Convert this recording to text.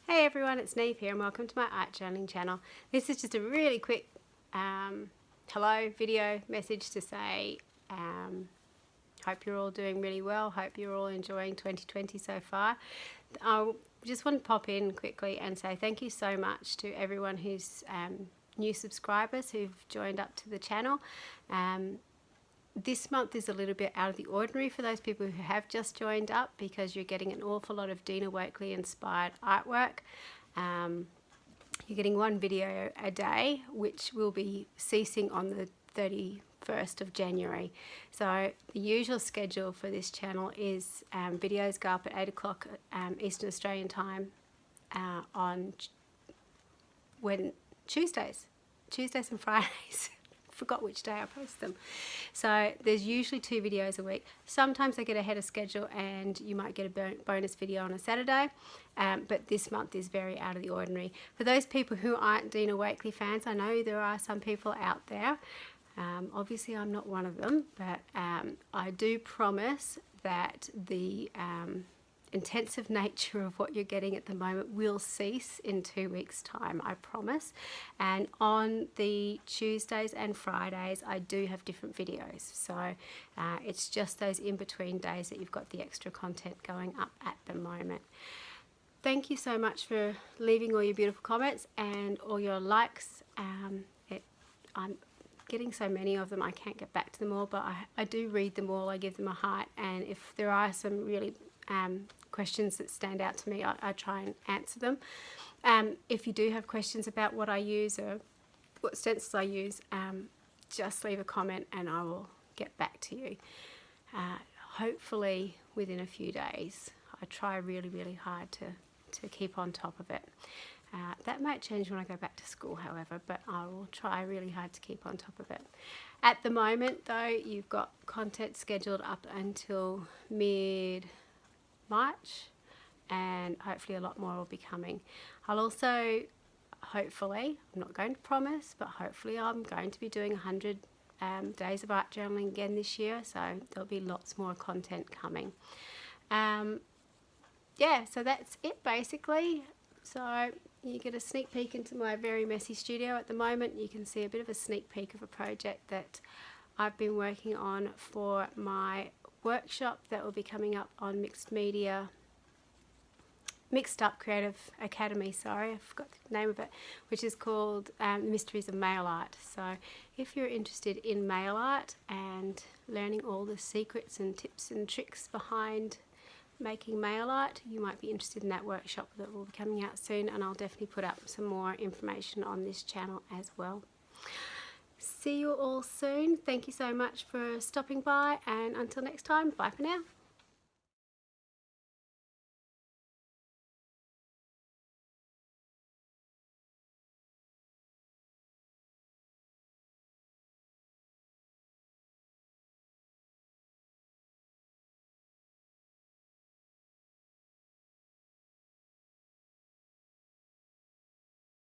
Hey everyone, it's Niamh here and welcome to my art journaling channel. This is just a really quick hello video message to say hope you're all doing really well, hope you're all enjoying 2020 so far. I just want to pop in quickly and say thank you so much to everyone who's new subscribers who've joined up to the channel. This month is a little bit out of the ordinary for those people who have just joined up because you're getting an awful lot of Dina Wakley inspired artwork. You're getting one video a day, which will be ceasing on the 31st of January. So the usual schedule for this channel is videos go up at 8 o'clock Eastern Australian time on Tuesdays and Fridays. Forgot which day I post them. So there's usually 2 videos a week. Sometimes I get ahead of schedule and you might get a bonus video on a Saturday, but this month is very out of the ordinary. For those people who aren't Dina Wakley fans, I know there are some people out there. Obviously I'm not one of them, but I do promise that the intensive nature of what you're getting at the moment will cease in 2 weeks' time, I promise. And on the Tuesdays and Fridays I do have different videos, so it's just those in between days that you've got the extra content going up at the moment. Thank you so much for leaving all your beautiful comments and all your likes. I'm getting so many of them I can't get back to them all, but I do read them all. I give them a heart, and if there are some really questions that stand out to me, I try and answer them. If you do have questions about what I use or what stencils I use, just leave a comment and I will get back to you. Hopefully within a few days. I try really hard to keep on top of it. That might change when I go back to school, however, but I will try really hard to keep on top of it. At the moment though, you've got content scheduled up until mid-March, and hopefully a lot more will be coming. I'll also, hopefully, I'm not going to promise, but hopefully I'm going to be doing 100 days of art journaling again this year, so there'll be lots more content coming. Yeah, so that's it basically. So you get a sneak peek into my very messy studio at the moment. You can see a bit of a sneak peek of a project that I've been working on for my workshop that will be coming up on Mixed Up Creative Academy, sorry, I forgot the name of it, which is called Mysteries of Mail Art. So if you're interested in mail art and learning all the secrets and tips and tricks behind making mail art, you might be interested in that workshop that will be coming out soon, and I'll definitely put up some more information on this channel as well. See you all soon. Thank you so much for stopping by, and until next time, bye for now.